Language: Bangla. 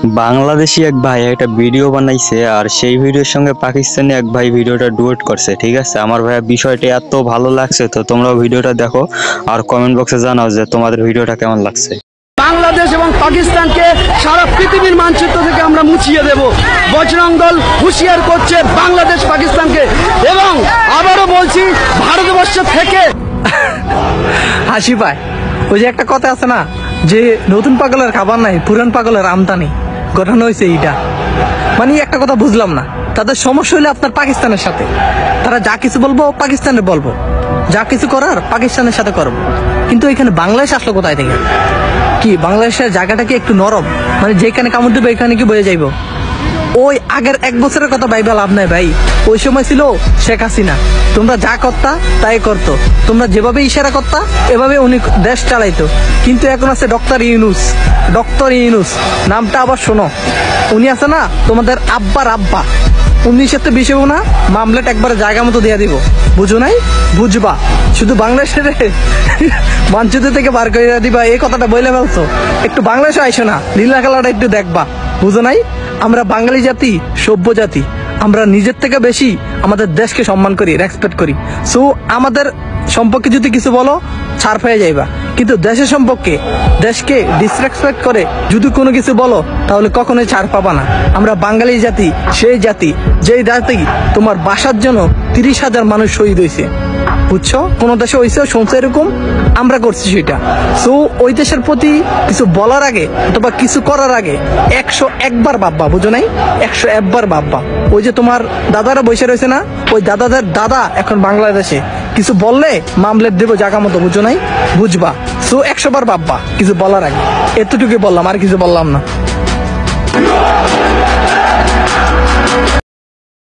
বাংলাদেশি এক ভাই একটা ভিডিও বানাইছে আর সেই ভিডিওর সঙ্গে পাকিস্তানি এক ভাই ভিডিওটা ডুয়েট করছে। ঠিক আছে, আমার ভাইয়া বিষয়টা এত ভালো লাগছে, তো তোমরাও ভিডিওটা দেখো আর কমেন্ট বক্সে জানাও যে তোমাদের ভিডিওটা কেমন লাগছে। বাংলাদেশ এবং পাকিস্তানকে সারা পৃথিবীর মানচিত্র থেকে আমরা মুছিয়ে দেব। বজরং দল হুঁশিয়ার করছে বাংলাদেশ পাকিস্তানকে, এবং আবারও বলছি ভারতবর্ষ থেকে হাসি পায়। ওই যে একটা কথা আছে না, যে নতুন পাগলের খাবার নাই, পুরান পাগলের আমদানি। ঘটনা হয়েছে এইটা। মানে একটা কথা বুঝলাম না, তাদের সমস্যা হলে আপনার পাকিস্তানের সাথে, তারা যা কিছু বলবো পাকিস্তানে বলবো, যা কিছু করার পাকিস্তানের সাথে করবো। কিন্তু এখানে বাংলাদেশ আসলো কোথায় থেকে? কি বাংলাদেশের জায়গাটা কি একটু নরম? মানে যেখানে কামড় দেবে এখানে কি বয়ে যাইবো? ওই আগের 1 বছরের কথা ভাইবা লাভ নাই ভাই। ওই সময় ছিল শেখ হাসিনা, তোমরা যা করতা তাই করতো, তোমরা যেভাবে ইশারা করতা এভাবে উনি দেশ চালাইতো। কিন্তু এখন আছে ডক্টর ইউনুস। ডক্টর ইউনুস নামটা আবার শোনো, উনি আছে না তোমাদের আব্বার আব্বা। 19 20 না মামলেট একবার জায়গা মতো দিয়ে দিব, বুঝো নাই? বুঝবা, শুধু বাংলাদেশের মানচিত্র থেকে বার করে দিবা এই কথাটা বলে ফেলছো। একটু বাংলাদেশে আইসো না, লীলা খেলাটা একটু দেখবা, বুঝো নাই? আমরা বাঙালি জাতি, সভ্য জাতি, আমরা নিজের থেকে বেশি আমাদের দেশকে সম্মান করি, রেসপেক্ট করি। সো আমাদের সম্পর্কে যদি কিছু বলো ছাড় পেয়ে যাইবা, কিন্তু দেশের সম্পর্কে, দেশকে ডিসরেসপেক্ট করে যদি কোনো কিছু বলো তাহলে কখনোই ছাড় পাবা না। আমরা বাঙালি জাতি, সেই জাতি যেই জাতি তোমার বাসার জন্য 30,000 মানুষ শহীদ হয়েছে, বুঝছো? কোন দেশে হয়েছে শুনছো এরকম? আমরা করছি সেটা। সো ওই দেশের প্রতি কিছু বলার আগে অথবা কিছু করার আগে 101 বার ভাববা, বুঝো নাই? 101 বার ভাববা। ওই যে তোমার দাদারা বসে রয়েছে না, ওই দাদাদের দাদা এখন বাংলাদেশে, কিছু বললে মামলেট দেবো জায়গা মতো, বুঝো নাই? বুঝবা। সো 100 বার ভাববা কিছু বলার আগে। এতটুকু বললাম, আর কিছু বললাম না।